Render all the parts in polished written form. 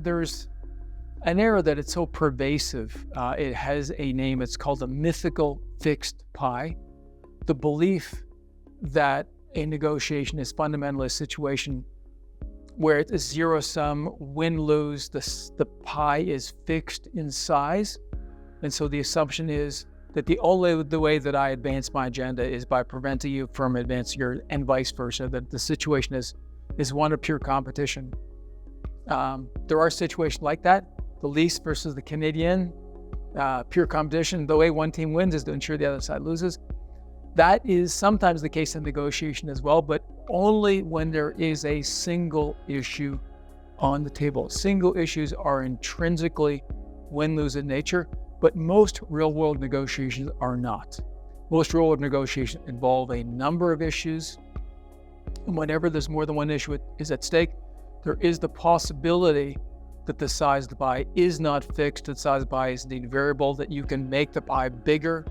there's an error that it's so pervasive. It has a name. It's called the mythical fixed pie. The belief that a negotiation is fundamentally a situation where it's a zero-sum, win-lose, the pie is fixed in size. And so the assumption is that the way that I advance my agenda is by preventing you from advancing yours, and vice versa, that the situation is one of pure competition. There are situations like that. The Leafs versus the Canadian, pure competition. The way one team wins is to ensure the other side loses. That is sometimes the case in negotiation as well, but only when there is a single issue on the table. Single issues are intrinsically win-lose in nature, but most real-world negotiations are not. Most real-world negotiations involve a number of issues, and whenever there's more than one issue is at stake, there is the possibility that the size of the pie is not fixed, that the size of the pie is indeed variable, that you can make the pie bigger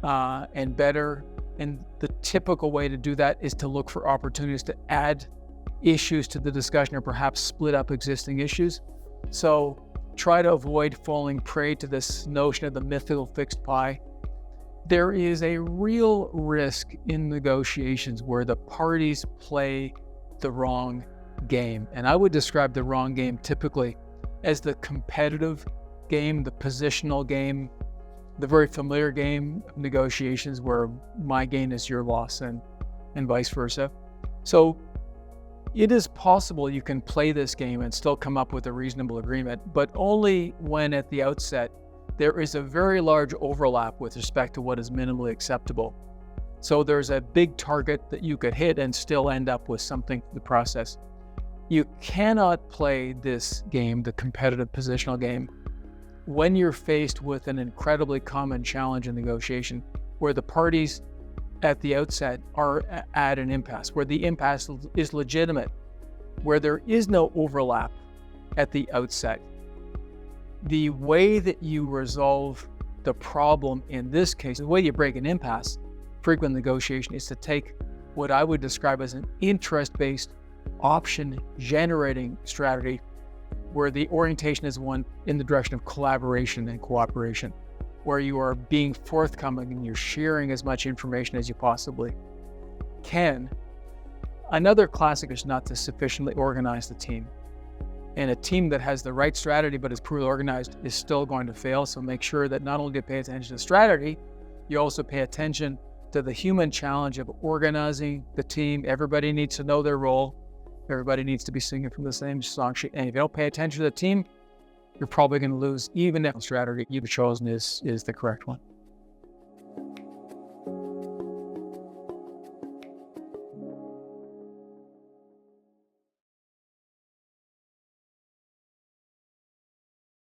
and better. And the typical way to do that is to look for opportunities to add issues to the discussion or perhaps split up existing issues. So try to avoid falling prey to this notion of the mythical fixed pie. There is a real risk in negotiations where the parties play the wrong game. And I would describe the wrong game typically as the competitive game, the positional game, the very familiar game of negotiations where my gain is your loss and vice versa. So it is possible you can play this game and still come up with a reasonable agreement, but only when at the outset there is a very large overlap with respect to what is minimally acceptable. So there's a big target that you could hit and still end up with something in the process. You cannot play this game, the competitive positional game, when you're faced with an incredibly common challenge in negotiation where the parties at the outset are at an impasse, where the impasse is legitimate, where there is no overlap at the outset. The way that you resolve the problem in this case, the way you break an impasse, frequent negotiation, is to take what I would describe as an interest-based option generating strategy where the orientation is one in the direction of collaboration and cooperation, where you are being forthcoming and you're sharing as much information as you possibly can. Another classic is not to sufficiently organize the team. And a team that has the right strategy but is poorly organized is still going to fail. So make sure that not only do you pay attention to strategy, you also pay attention to the human challenge of organizing the team. Everybody needs to know their role. Everybody needs to be singing from the same song sheet. And if you don't pay attention to the team, you're probably going to lose, even if the strategy you've chosen is the correct one.